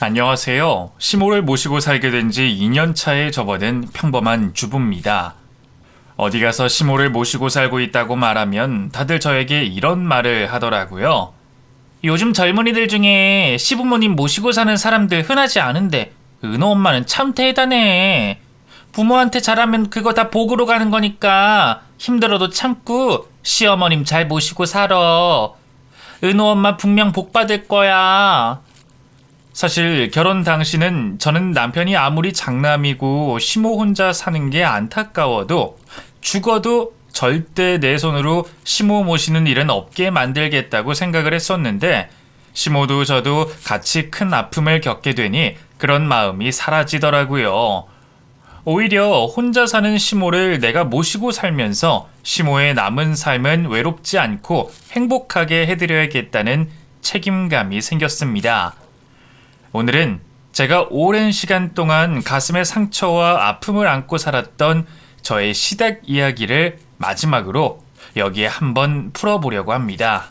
안녕하세요. 시모를 모시고 살게 된 지 2년 차에 접어든 평범한 주부입니다. 어디 가서 시모를 모시고 살고 있다고 말하면 다들 저에게 이런 말을 하더라고요. 요즘 젊은이들 중에 시부모님 모시고 사는 사람들 흔하지 않은데 은호 엄마는 참 대단해. 부모한테 잘하면 그거 다 복으로 가는 거니까 힘들어도 참고 시어머님 잘 모시고 살아. 은호 엄마 분명 복 받을 거야. 사실 결혼 당시는 저는 남편이 아무리 장남이고 시모 혼자 사는 게 안타까워도 죽어도 절대 내 손으로 시모 모시는 일은 없게 만들겠다고 생각을 했었는데 시모도 저도 같이 큰 아픔을 겪게 되니 그런 마음이 사라지더라고요. 오히려 혼자 사는 시모를 내가 모시고 살면서 시모의 남은 삶은 외롭지 않고 행복하게 해드려야겠다는 책임감이 생겼습니다. 오늘은 제가 오랜 시간 동안 가슴의 상처와 아픔을 안고 살았던 저의 시댁 이야기를 마지막으로 여기에 한번 풀어보려고 합니다.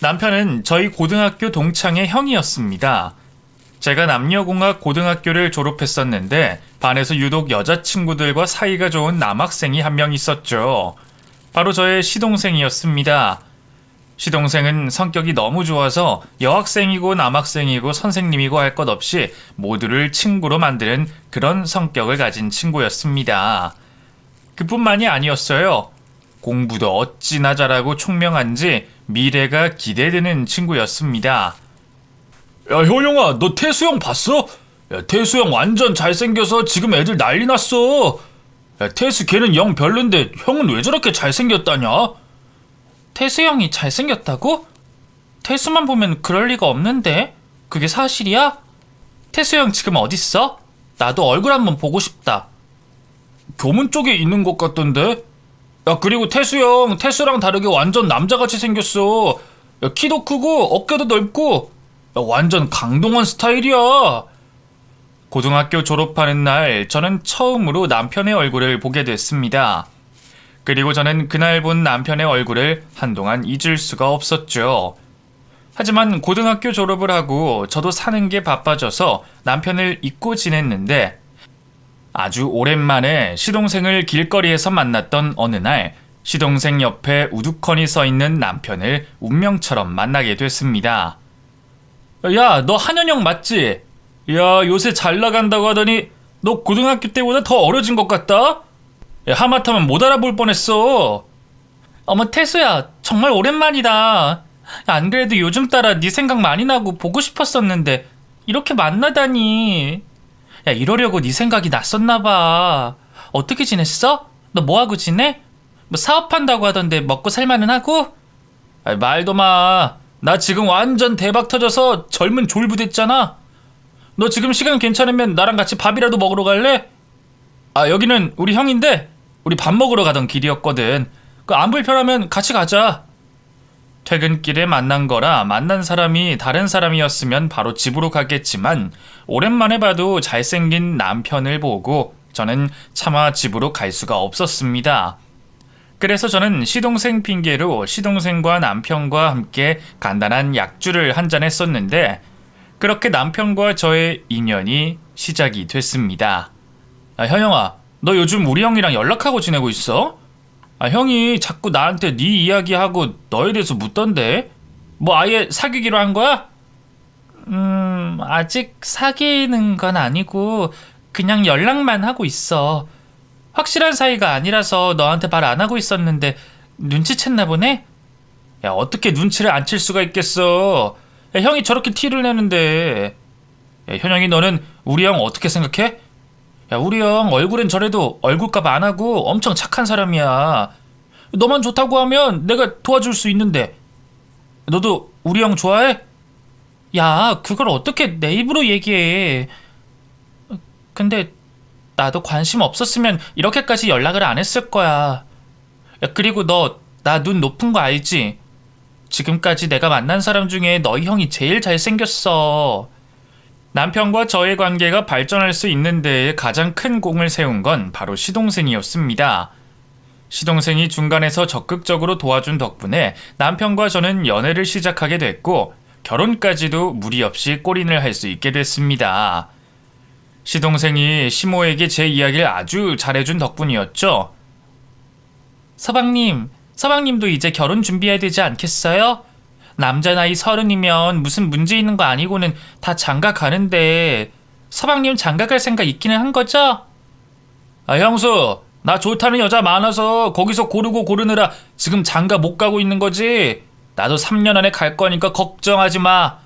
남편은 저희 고등학교 동창의 형이었습니다. 제가 남녀공학 고등학교를 졸업했었는데 반에서 유독 여자친구들과 사이가 좋은 남학생이 한 명 있었죠. 바로 저의 시동생이었습니다. 시동생은 성격이 너무 좋아서 여학생이고 남학생이고 선생님이고 할 것 없이 모두를 친구로 만드는 그런 성격을 가진 친구였습니다. 그뿐만이 아니었어요. 공부도 어찌나 잘하고 총명한지 미래가 기대되는 친구였습니다. 야, 효영아, 너 태수형 봤어? 야, 태수형 완전 잘생겨서 지금 애들 난리 났어. 야, 태수 걔는 영 별론데 형은 왜 저렇게 잘생겼다냐? 태수 형이 잘생겼다고? 태수만 보면 그럴 리가 없는데? 그게 사실이야? 태수 형 지금 어딨어? 나도 얼굴 한번 보고 싶다. 교문 쪽에 있는 것 같던데? 야, 그리고 태수 형, 태수랑 다르게 완전 남자같이 생겼어. 야, 키도 크고 어깨도 넓고 야, 완전 강동원 스타일이야. 고등학교 졸업하는 날 저는 처음으로 남편의 얼굴을 보게 됐습니다. 그리고 저는 그날 본 남편의 얼굴을 한동안 잊을 수가 없었죠. 하지만 고등학교 졸업을 하고 저도 사는 게 바빠져서 남편을 잊고 지냈는데 아주 오랜만에 시동생을 길거리에서 만났던 어느 날 시동생 옆에 우두커니 서 있는 남편을 운명처럼 만나게 됐습니다. 야, 너 한현영 맞지? 야, 요새 잘 나간다고 하더니 너 고등학교 때보다 더 어려진 것 같다? 야, 하마터면 못 알아볼 뻔했어. 어머, 태수야, 정말 오랜만이다. 안 그래도 요즘 따라 네 생각 많이 나고 보고 싶었었는데 이렇게 만나다니. 야, 이러려고 네 생각이 났었나봐. 어떻게 지냈어? 너 뭐하고 지내? 뭐 사업한다고 하던데 먹고 살만은 하고? 아, 말도 마. 나 지금 완전 대박 터져서 젊은 졸부됐잖아. 너 지금 시간 괜찮으면 나랑 같이 밥이라도 먹으러 갈래? 아, 여기는 우리 형인데 우리 밥 먹으러 가던 길이었거든. 안 불편하면 같이 가자. 퇴근길에 만난 거라 만난 사람이 다른 사람이었으면 바로 집으로 가겠지만 오랜만에 봐도 잘생긴 남편을 보고 저는 차마 집으로 갈 수가 없었습니다. 그래서 저는 시동생 핑계로 시동생과 남편과 함께 간단한 약주를 한잔 했었는데 그렇게 남편과 저의 인연이 시작이 됐습니다. 아, 현영아, 너 요즘 우리 형이랑 연락하고 지내고 있어? 아, 형이 자꾸 나한테 네 이야기하고 너에 대해서 묻던데? 뭐 아예 사귀기로 한 거야? 아직 사귀는 건 아니고 그냥 연락만 하고 있어. 확실한 사이가 아니라서 너한테 말 안 하고 있었는데 눈치챘나 보네? 야, 어떻게 눈치를 안 챌 수가 있겠어. 야, 형이 저렇게 티를 내는데. 야, 현영이 너는 우리 형 어떻게 생각해? 야, 우리 형 얼굴은 저래도 얼굴값 안 하고 엄청 착한 사람이야. 너만 좋다고 하면 내가 도와줄 수 있는데. 너도 우리 형 좋아해? 야, 그걸 어떻게 내 입으로 얘기해. 근데 나도 관심 없었으면 이렇게까지 연락을 안 했을 거야. 야, 그리고 너 나 눈 높은 거 알지? 지금까지 내가 만난 사람 중에 너희 형이 제일 잘생겼어. 남편과 저의 관계가 발전할 수 있는 데에 가장 큰 공을 세운 건 바로 시동생이었습니다. 시동생이 중간에서 적극적으로 도와준 덕분에 남편과 저는 연애를 시작하게 됐고 결혼까지도 무리 없이 골인을 할 수 있게 됐습니다. 시동생이 시모에게 제 이야기를 아주 잘해준 덕분이었죠. 서방님도 이제 결혼 준비해야 되지 않겠어요? 남자 나이 30이면 무슨 문제 있는 거 아니고는 다 장가 가는데 서방님 장가 갈 생각 있기는 한 거죠? 형수, 나 좋다는 여자 많아서 거기서 고르느라 지금 장가 못 가고 있는 거지. 나도 3년 안에 갈 거니까 걱정하지 마.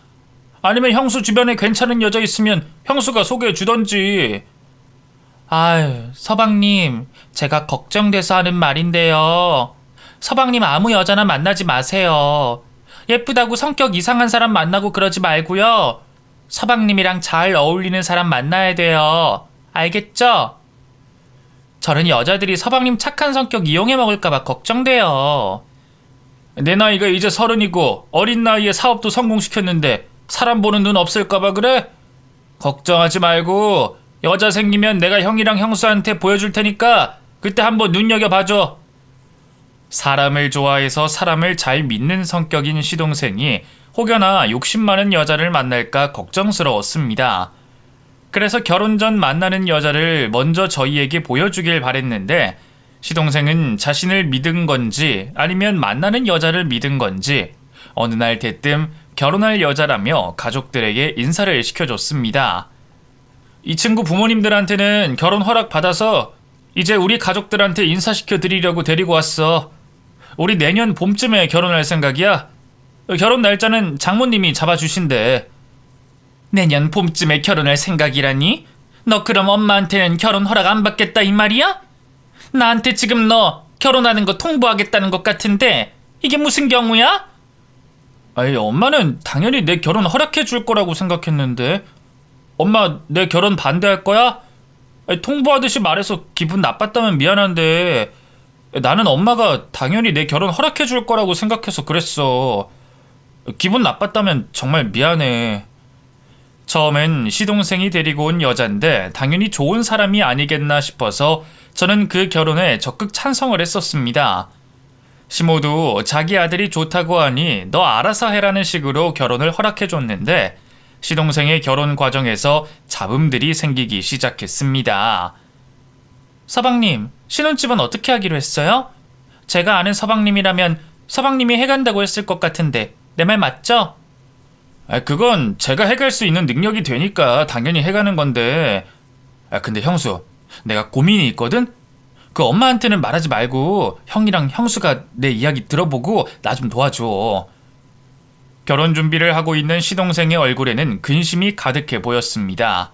아니면 형수 주변에 괜찮은 여자 있으면 형수가 소개해 주던지. 아유, 서방님, 제가 걱정돼서 하는 말인데요. 서방님 아무 여자나 만나지 마세요. 예쁘다고 성격 이상한 사람 만나고 그러지 말고요. 서방님이랑 잘 어울리는 사람 만나야 돼요. 알겠죠? 저는 여자들이 서방님 착한 성격 이용해 먹을까봐 걱정돼요. 내 나이가 이제 30이고 어린 나이에 사업도 성공시켰는데 사람 보는 눈 없을까봐 그래? 걱정하지 말고 여자 생기면 내가 형이랑 형수한테 보여줄 테니까 그때 한번 눈여겨봐줘. 사람을 좋아해서 사람을 잘 믿는 성격인 시동생이 혹여나 욕심 많은 여자를 만날까 걱정스러웠습니다. 그래서 결혼 전 만나는 여자를 먼저 저희에게 보여주길 바랬는데 시동생은 자신을 믿은 건지 아니면 만나는 여자를 믿은 건지 어느 날 대뜸 결혼할 여자라며 가족들에게 인사를 시켜줬습니다. 이 친구 부모님들한테는 결혼 허락 받아서 이제 우리 가족들한테 인사시켜 드리려고 데리고 왔어. 우리 내년 봄쯤에 결혼할 생각이야. 결혼 날짜는 장모님이 잡아주신대. 내년 봄쯤에 결혼할 생각이라니? 너 그럼 엄마한테는 결혼 허락 안 받겠다 이 말이야? 나한테 지금 너 결혼하는 거 통보하겠다는 것 같은데 이게 무슨 경우야? 아니, 엄마는 당연히 내 결혼 허락해 줄 거라고 생각했는데. 엄마, 내 결혼 반대할 거야? 아니, 통보하듯이 말해서 기분 나빴다면 미안한데 나는 엄마가 당연히 내 결혼 허락해 줄 거라고 생각해서 그랬어. 기분 나빴다면 정말 미안해. 처음엔 시동생이 데리고 온 여잔데 당연히 좋은 사람이 아니겠나 싶어서 저는 그 결혼에 적극 찬성을 했었습니다. 시모도 자기 아들이 좋다고 하니 너 알아서 해라는 식으로 결혼을 허락해줬는데 시동생의 결혼 과정에서 잡음들이 생기기 시작했습니다. 서방님, 신혼집은 어떻게 하기로 했어요? 제가 아는 서방님이라면 서방님이 해간다고 했을 것 같은데 내 말 맞죠? 그건 제가 해갈 수 있는 능력이 되니까 당연히 해가는 건데. 근데 형수, 내가 고민이 있거든? 그 엄마한테는 말하지 말고 형이랑 형수가 내 이야기 들어보고 나 좀 도와줘. 결혼 준비를 하고 있는 시동생의 얼굴에는 근심이 가득해 보였습니다.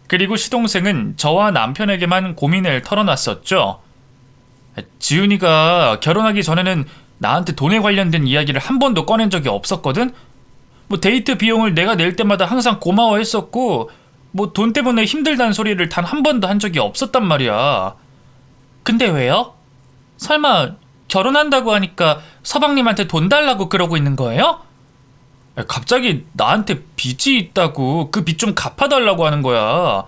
그리고 시동생은 저와 남편에게만 고민을 털어놨었죠. 지은이가 결혼하기 전에는 나한테 돈에 관련된 이야기를 한 번도 꺼낸 적이 없었거든? 뭐 데이트 비용을 내가 낼 때마다 항상 고마워했었고 뭐 돈 때문에 힘들다는 소리를 단 한 번도 한 적이 없었단 말이야. 근데 왜요? 설마 결혼한다고 하니까 서방님한테 돈 달라고 그러고 있는 거예요? 갑자기 나한테 빚이 있다고 그 빚 좀 갚아달라고 하는 거야.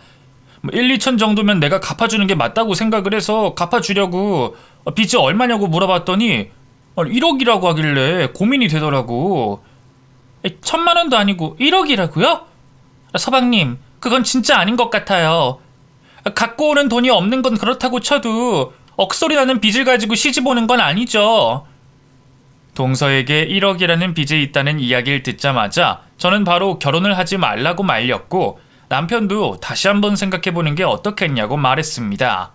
1, 2천 정도면 내가 갚아주는 게 맞다고 생각을 해서 갚아주려고 빚이 얼마냐고 물어봤더니 1억이라고 하길래 고민이 되더라고. 1,000만 원도 아니고 1억이라고요? 서방님, 그건 진짜 아닌 것 같아요. 갖고 오는 돈이 없는 건 그렇다고 쳐도 억소리 나는 빚을 가지고 시집 오는 건 아니죠. 동서에게 1억이라는 빚이 있다는 이야기를 듣자마자 저는 바로 결혼을 하지 말라고 말렸고 남편도 다시 한번 생각해보는 게 어떻겠냐고 말했습니다.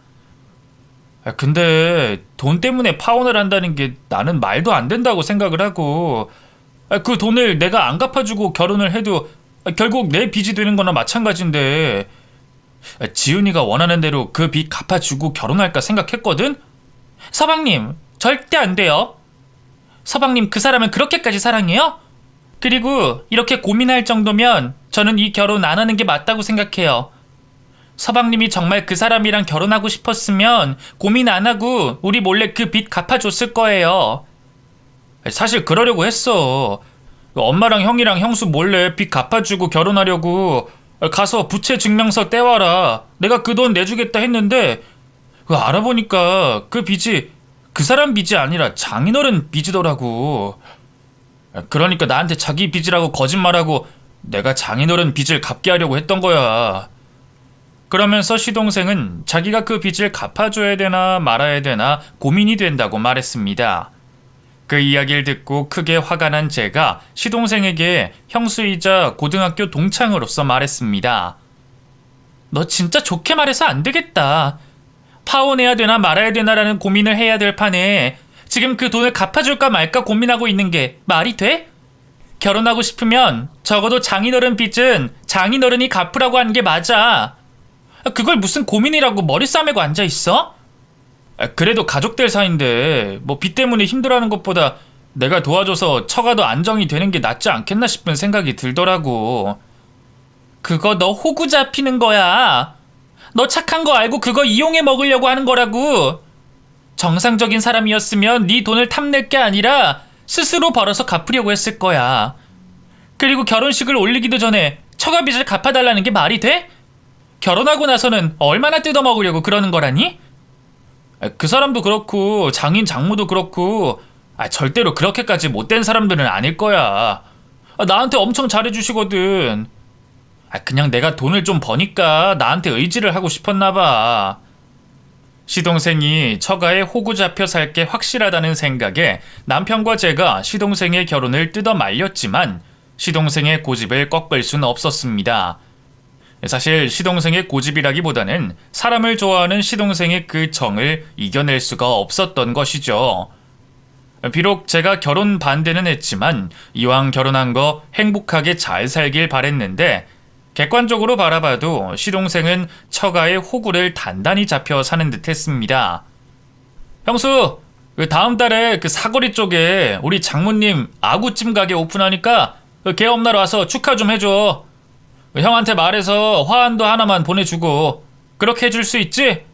근데 돈 때문에 파혼을 한다는 게 나는 말도 안 된다고 생각을 하고 그 돈을 내가 안 갚아주고 결혼을 해도 결국 내 빚이 되는 거나 마찬가지인데 지은이가 원하는 대로 그 빚 갚아주고 결혼할까 생각했거든? 서방님, 절대 안 돼요. 서방님 그 사람을 그렇게까지 사랑해요? 그리고 이렇게 고민할 정도면 저는 이 결혼 안 하는 게 맞다고 생각해요. 서방님이 정말 그 사람이랑 결혼하고 싶었으면 고민 안 하고 우리 몰래 그 빚 갚아줬을 거예요. 사실 그러려고 했어. 엄마랑 형이랑 형수 몰래 빚 갚아주고 결혼하려고 가서 부채 증명서 떼와라. 내가 그 돈 내주겠다 했는데 알아보니까 그 빚이 그 사람 빚이 아니라 장인어른 빚이더라고. 그러니까 나한테 자기 빚이라고 거짓말하고 내가 장인어른 빚을 갚게 하려고 했던 거야. 그러면서 시동생은 자기가 그 빚을 갚아줘야 되나 말아야 되나 고민이 된다고 말했습니다. 그 이야기를 듣고 크게 화가 난 제가 시동생에게 형수이자 고등학교 동창으로서 말했습니다. 너 진짜 좋게 말해서 안 되겠다. 파혼해야 되나 말아야 되나라는 고민을 해야 될 판에 지금 그 돈을 갚아줄까 말까 고민하고 있는 게 말이 돼? 결혼하고 싶으면 적어도 장인어른 빚은 장인어른이 갚으라고 하는 게 맞아. 그걸 무슨 고민이라고 머리 싸매고 앉아있어? 그래도 가족들 사이인데 뭐 빚 때문에 힘들어하는 것보다 내가 도와줘서 처가 더 안정이 되는 게 낫지 않겠나 싶은 생각이 들더라고. 그거 너 호구 잡히는 거야. 너 착한 거 알고 그거 이용해 먹으려고 하는 거라고. 정상적인 사람이었으면 네 돈을 탐낼 게 아니라 스스로 벌어서 갚으려고 했을 거야. 그리고 결혼식을 올리기도 전에 처가 빚을 갚아달라는 게 말이 돼? 결혼하고 나서는 얼마나 뜯어먹으려고 그러는 거라니? 그 사람도 그렇고 장인 장모도 그렇고 절대로 그렇게까지 못된 사람들은 아닐 거야. 나한테 엄청 잘해주시거든. 그냥 내가 돈을 좀 버니까 나한테 의지를 하고 싶었나 봐. 시동생이 처가에 호구 잡혀 살 게 확실하다는 생각에 남편과 제가 시동생의 결혼을 뜯어 말렸지만 시동생의 고집을 꺾을 수는 없었습니다. 사실 시동생의 고집이라기보다는 사람을 좋아하는 시동생의 그 정을 이겨낼 수가 없었던 것이죠. 비록 제가 결혼 반대는 했지만 이왕 결혼한 거 행복하게 잘 살길 바랬는데 객관적으로 바라봐도 시동생은 처가의 호구를 단단히 잡혀 사는 듯 했습니다. 형수, 다음 달에 그 사거리 쪽에 우리 장모님 아구찜 가게 오픈하니까 개업날 와서 축하 좀 해줘. 형한테 말해서 화환도 하나만 보내주고 그렇게 해줄 수 있지?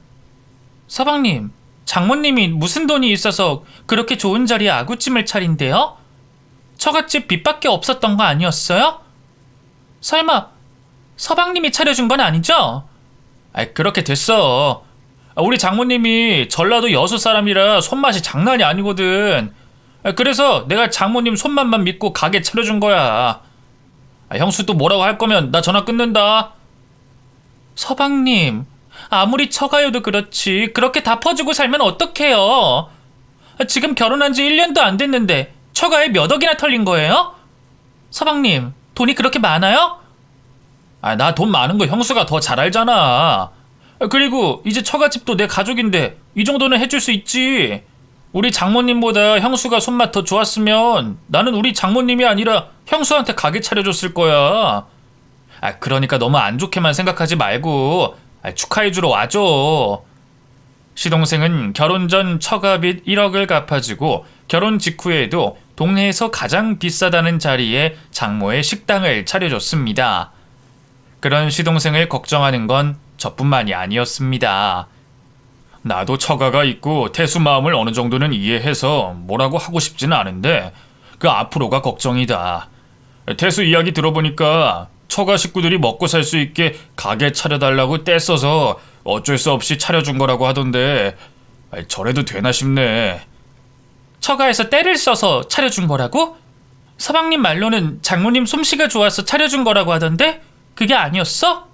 서방님, 장모님이 무슨 돈이 있어서 그렇게 좋은 자리에 아구찜을 차린대요? 처갓집 빚밖에 없었던 거 아니었어요? 설마 서방님이 차려준 건 아니죠? 그렇게 됐어. 우리 장모님이 전라도 여수 사람이라 손맛이 장난이 아니거든. 그래서 내가 장모님 손맛만 믿고 가게 차려준 거야. 형수 또 뭐라고 할 거면 나 전화 끊는다. 서방님, 아무리 처가여도 그렇지 그렇게 다 퍼주고 살면 어떡해요? 지금 결혼한 지 1년도 안 됐는데 처가에 몇 억이나 털린 거예요? 서방님, 돈이 그렇게 많아요? 나 돈 많은 거 형수가 더 잘 알잖아. 그리고 이제 처갓집도 내 가족인데 이 정도는 해줄 수 있지. 우리 장모님보다 형수가 손맛 더 좋았으면 나는 우리 장모님이 아니라 형수한테 가게 차려줬을 거야. 그러니까 너무 안 좋게만 생각하지 말고 축하해주러 와줘. 시동생은 결혼 전 처가빚 1억을 갚아주고 결혼 직후에도 동네에서 가장 비싸다는 자리에 장모의 식당을 차려줬습니다. 그런 시동생을 걱정하는 건 저뿐만이 아니었습니다. 나도 처가가 있고 태수 마음을 어느 정도는 이해해서 뭐라고 하고 싶지는 않은데 그 앞으로가 걱정이다. 태수 이야기 들어보니까 처가 식구들이 먹고 살 수 있게 가게 차려달라고 떼써서 어쩔 수 없이 차려준 거라고 하던데 저래도 되나 싶네. 처가에서 때를 써서 차려준 거라고? 서방님 말로는 장모님 솜씨가 좋아서 차려준 거라고 하던데 그게 아니었어?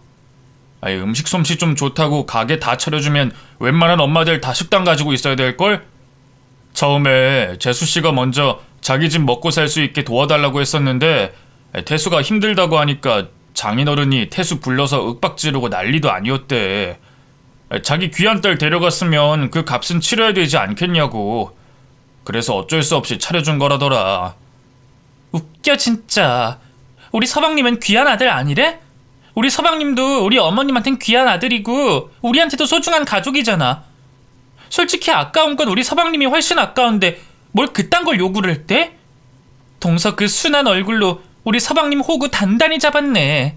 음식 솜씨 좀 좋다고 가게 다 차려주면 웬만한 엄마들 다 식당 가지고 있어야 될걸? 처음에 재수씨가 먼저 자기 집 먹고 살 수 있게 도와달라고 했었는데 태수가 힘들다고 하니까 장인어른이 태수 불러서 윽박지르고 난리도 아니었대. 자기 귀한 딸 데려갔으면 그 값은 치러야 되지 않겠냐고. 그래서 어쩔 수 없이 차려준 거라더라. 웃겨 진짜. 우리 서방님은 귀한 아들 아니래? 우리 서방님도 우리 어머님한텐 귀한 아들이고 우리한테도 소중한 가족이잖아. 솔직히 아까운 건 우리 서방님이 훨씬 아까운데 뭘 그딴 걸 요구를 했대? 동서 그 순한 얼굴로 우리 서방님 호구 단단히 잡았네.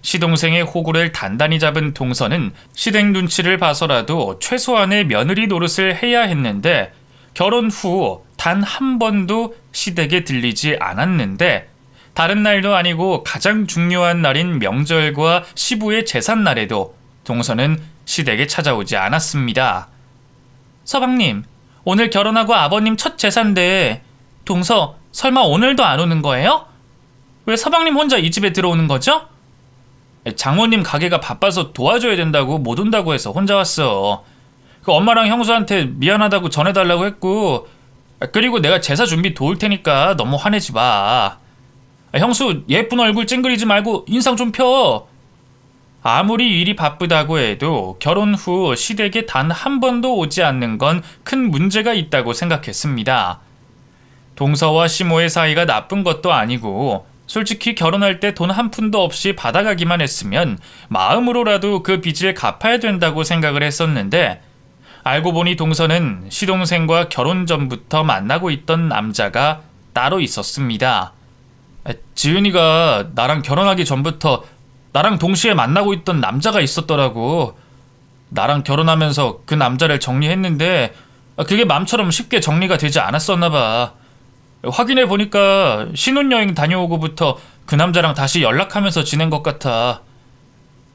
시동생의 호구를 단단히 잡은 동서는 시댁 눈치를 봐서라도 최소한의 며느리 노릇을 해야 했는데 결혼 후 단 한 번도 시댁에 들리지 않았는데 다른 날도 아니고 가장 중요한 날인 명절과 시부의 제삿날에도 동서는 시댁에 찾아오지 않았습니다. 서방님, 오늘 결혼하고 아버님 첫 제사인데 동서 설마 오늘도 안 오는 거예요? 왜 서방님 혼자 이 집에 들어오는 거죠? 장모님 가게가 바빠서 도와줘야 된다고 못 온다고 해서 혼자 왔어. 그 엄마랑 형수한테 미안하다고 전해달라고 했고, 그리고 내가 제사 준비 도울 테니까 너무 화내지 마. 형수 예쁜 얼굴 찡그리지 말고 인상 좀 펴. 아무리 일이 바쁘다고 해도 결혼 후 시댁에 단 한 번도 오지 않는 건 큰 문제가 있다고 생각했습니다. 동서와 시모의 사이가 나쁜 것도 아니고 솔직히 결혼할 때 돈 한 푼도 없이 받아가기만 했으면 마음으로라도 그 빚을 갚아야 된다고 생각을 했었는데, 알고 보니 동서는 시동생과 결혼 전부터 만나고 있던 남자가 따로 있었습니다. 지은이가 나랑 결혼하기 전부터 나랑 동시에 만나고 있던 남자가 있었더라고. 나랑 결혼하면서 그 남자를 정리했는데 그게 맘처럼 쉽게 정리가 되지 않았었나 봐. 확인해 보니까 신혼여행 다녀오고부터 그 남자랑 다시 연락하면서 지낸 것 같아.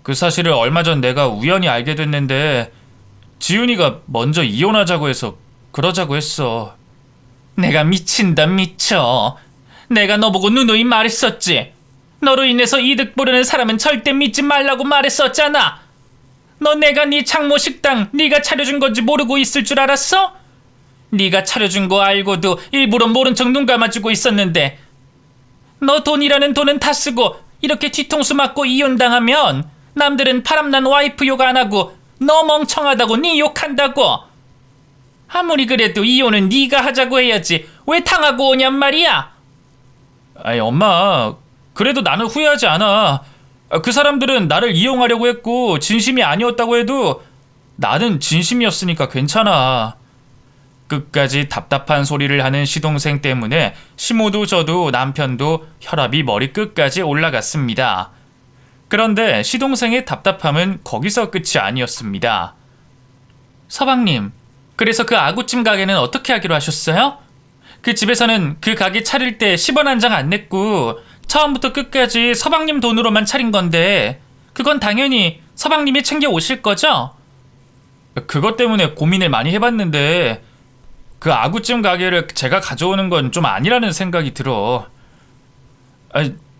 그 사실을 얼마 전 내가 우연히 알게 됐는데 지훈이가 먼저 이혼하자고 해서 그러자고 했어. 내가 미친다 미쳐. 내가 너보고 누누이 말했었지. 너로 인해서 이득 보려는 사람은 절대 믿지 말라고 말했었잖아. 너 내가 네 장모 식당 네가 차려준 건지 모르고 있을 줄 알았어? 네가 차려준 거 알고도 일부러 모른 척 눈 감아주고 있었는데, 너 돈이라는 돈은 다 쓰고 이렇게 뒤통수 맞고 이혼당하면 남들은 바람난 와이프 욕 안 하고 너 멍청하다고 네 욕한다고. 아무리 그래도 이혼은 네가 하자고 해야지 왜 당하고 오냔 말이야. 아이 엄마, 그래도 나는 후회하지 않아. 그 사람들은 나를 이용하려고 했고 진심이 아니었다고 해도 나는 진심이었으니까 괜찮아. 끝까지 답답한 소리를 하는 시동생 때문에 시모도 저도 남편도 혈압이 머리끝까지 올라갔습니다. 그런데 시동생의 답답함은 거기서 끝이 아니었습니다. 서방님, 그래서 그 아구찜 가게는 어떻게 하기로 하셨어요? 그 집에서는 그 가게 차릴 때 10원 한 장 안 냈고 처음부터 끝까지 서방님 돈으로만 차린 건데 그건 당연히 서방님이 챙겨 오실 거죠? 그것 때문에 고민을 많이 해봤는데 그 아구찜 가게를 제가 가져오는 건 좀 아니라는 생각이 들어.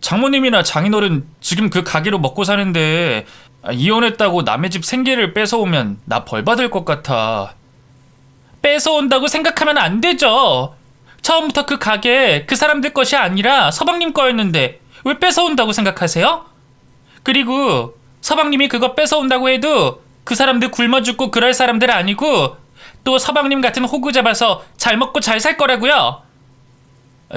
장모님이나 장인어른 지금 그 가게로 먹고 사는데 이혼했다고 남의 집 생계를 뺏어오면 나 벌 받을 것 같아. 뺏어온다고 생각하면 안 되죠. 처음부터 그 가게 그 사람들 것이 아니라 서방님 거였는데 왜 뺏어온다고 생각하세요? 그리고 서방님이 그거 뺏어온다고 해도 그 사람들 굶어 죽고 그럴 사람들 아니고 또 서방님 같은 호구 잡아서 잘 먹고 잘 살 거라고요.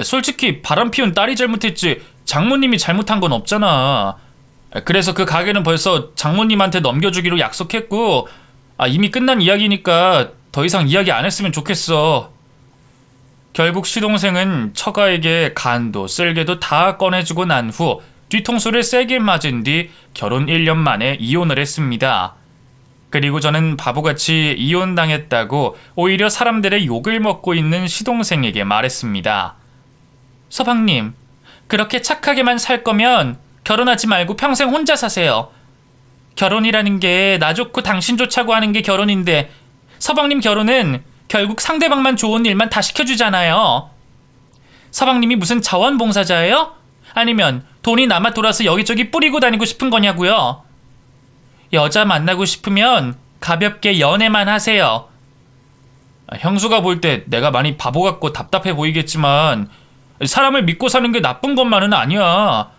솔직히 바람 피운 딸이 잘못했지 장모님이 잘못한 건 없잖아. 그래서 그 가게는 벌써 장모님한테 넘겨주기로 약속했고 이미 끝난 이야기니까 더 이상 이야기 안 했으면 좋겠어. 결국 시동생은 처가에게 간도 쓸개도 다 꺼내주고 난 후 뒤통수를 세게 맞은 뒤 결혼 1년 만에 이혼을 했습니다. 그리고 저는 바보같이 이혼당했다고 오히려 사람들의 욕을 먹고 있는 시동생에게 말했습니다. 서방님, 그렇게 착하게만 살 거면 결혼하지 말고 평생 혼자 사세요. 결혼이라는 게 나 좋고 당신 좋자고 하는 게 결혼인데 서방님 결혼은 결국 상대방만 좋은 일만 다 시켜주잖아요. 서방님이 무슨 자원봉사자예요? 아니면 돈이 남아 돌아서 여기저기 뿌리고 다니고 싶은 거냐고요? 여자 만나고 싶으면 가볍게 연애만 하세요. 형수가 볼 때 내가 많이 바보 같고 답답해 보이겠지만 사람을 믿고 사는 게 나쁜 것만은 아니야.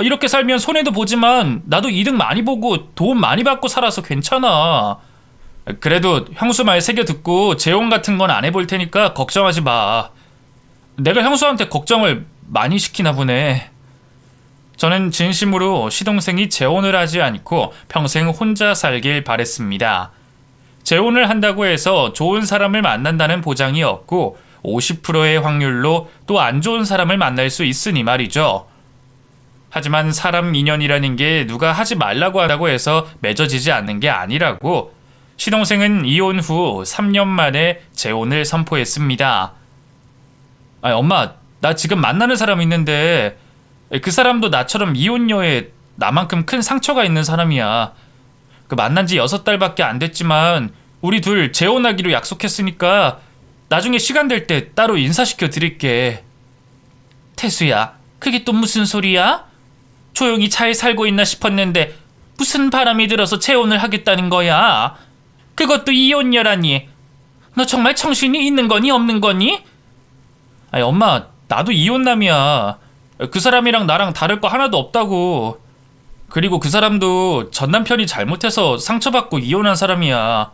이렇게 살면 손해도 보지만 나도 이득 많이 보고 도움 많이 받고 살아서 괜찮아. 그래도 형수 말 새겨 듣고 재혼 같은 건 안 해볼 테니까 걱정하지 마. 내가 형수한테 걱정을 많이 시키나 보네. 저는 진심으로 시동생이 재혼을 하지 않고 평생 혼자 살길 바랬습니다. 재혼을 한다고 해서 좋은 사람을 만난다는 보장이 없고 50%의 확률로 또 안 좋은 사람을 만날 수 있으니 말이죠. 하지만 사람 인연이라는 게 누가 하지 말라고 한다고 해서 맺어지지 않는 게 아니라고 시동생은 이혼 후 3년 만에 재혼을 선포했습니다. 엄마, 나 지금 만나는 사람 있는데 그 사람도 나처럼 이혼녀에 나만큼 큰 상처가 있는 사람이야. 그 만난 지 6달밖에 안 됐지만 우리 둘 재혼하기로 약속했으니까 나중에 시간 될 때 따로 인사시켜 드릴게. 태수야, 그게 또 무슨 소리야? 조용히 잘 살고 있나 싶었는데 무슨 바람이 들어서 재혼을 하겠다는 거야? 그것도 이혼녀라니. 너 정말 정신이 있는 거니 없는 거니? 아니 엄마, 나도 이혼남이야. 그 사람이랑 나랑 다를 거 하나도 없다고. 그리고 그 사람도 전 남편이 잘못해서 상처받고 이혼한 사람이야.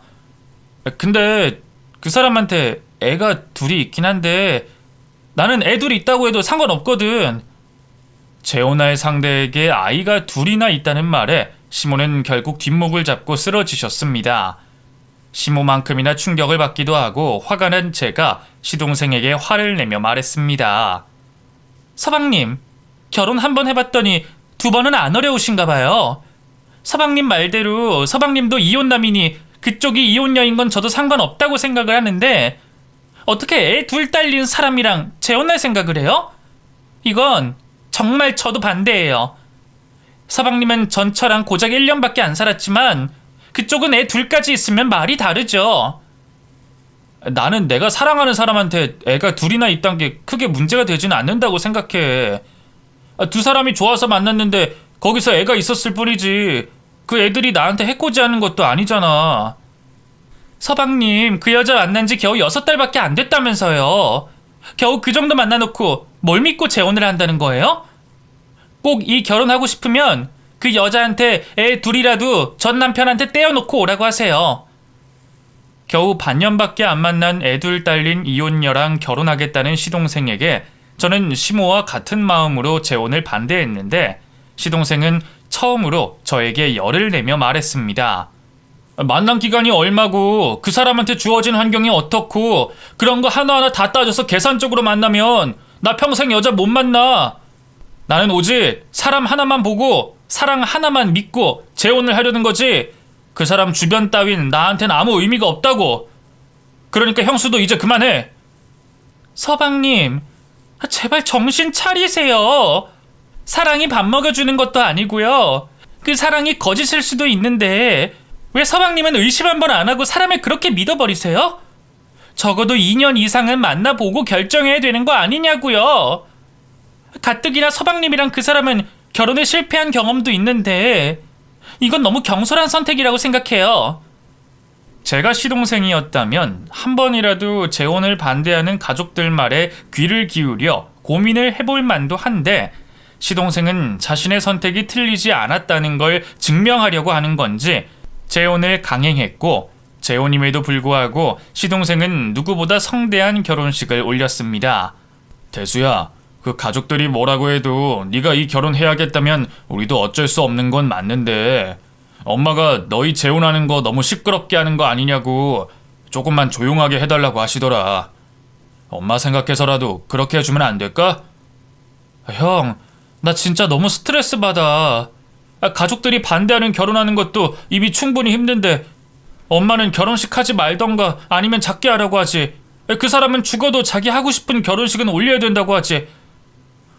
근데 그 사람한테 애가 둘이 있긴 한데 나는 애 둘이 있다고 해도 상관없거든. 재혼할 상대에게 아이가 둘이나 있다는 말에 시모는 결국 뒷목을 잡고 쓰러지셨습니다. 시모만큼이나 충격을 받기도 하고 화가 난 제가 시동생에게 화를 내며 말했습니다. 서방님, 결혼 한 번 해봤더니 두 번은 안 어려우신가 봐요. 서방님 말대로 서방님도 이혼남이니 그쪽이 이혼녀인 건 저도 상관없다고 생각을 하는데 어떻게 애 둘 딸린 사람이랑 재혼할 생각을 해요? 이건 정말 저도 반대예요. 서방님은 전처랑 고작 1년밖에 안 살았지만 그쪽은 애 둘까지 있으면 말이 다르죠. 나는 내가 사랑하는 사람한테 애가 둘이나 있단 게 크게 문제가 되지는 않는다고 생각해. 두 사람이 좋아서 만났는데 거기서 애가 있었을 뿐이지 그 애들이 나한테 해코지하는 것도 아니잖아. 서방님, 그 여자 만난 지 겨우 6달밖에 안 됐다면서요. 겨우 그 정도 만나놓고 뭘 믿고 재혼을 한다는 거예요? 꼭 이 결혼하고 싶으면 그 여자한테 애 둘이라도 전 남편한테 떼어놓고 오라고 하세요. 겨우 반년밖에 안 만난 애 둘 딸린 이혼녀랑 결혼하겠다는 시동생에게 저는 시모와 같은 마음으로 재혼을 반대했는데 시동생은 처음으로 저에게 열을 내며 말했습니다. 만난 기간이 얼마고 그 사람한테 주어진 환경이 어떻고 그런 거 하나하나 다 따져서 계산적으로 만나면 나 평생 여자 못 만나. 나는 오직 사람 하나만 보고 사랑 하나만 믿고 재혼을 하려는 거지 그 사람 주변 따윈 나한텐 아무 의미가 없다고. 그러니까 형수도 이제 그만해. 서방님, 제발 정신 차리세요. 사랑이 밥 먹여주는 것도 아니고요. 그 사랑이 거짓일 수도 있는데 왜 서방님은 의심 한 번 안 하고 사람을 그렇게 믿어버리세요? 적어도 2년 이상은 만나보고 결정해야 되는 거 아니냐고요. 가뜩이나 서방님이랑 그 사람은 결혼에 실패한 경험도 있는데 이건 너무 경솔한 선택이라고 생각해요. 제가 시동생이었다면 한 번이라도 재혼을 반대하는 가족들 말에 귀를 기울여 고민을 해볼 만도 한데 시동생은 자신의 선택이 틀리지 않았다는 걸 증명하려고 하는 건지 재혼을 강행했고 재혼임에도 불구하고 시동생은 누구보다 성대한 결혼식을 올렸습니다. 대수야, 그 가족들이 뭐라고 해도 네가 이 결혼해야겠다면 우리도 어쩔 수 없는 건 맞는데 엄마가 너희 재혼하는 거 너무 시끄럽게 하는 거 아니냐고 조금만 조용하게 해달라고 하시더라. 엄마 생각해서라도 그렇게 해주면 안 될까? 형, 나 진짜 너무 스트레스 받아. 가족들이 반대하는 결혼하는 것도 이미 충분히 힘든데 엄마는 결혼식 하지 말던가 아니면 작게 하라고 하지. 그 사람은 죽어도 자기 하고 싶은 결혼식은 올려야 된다고 하지.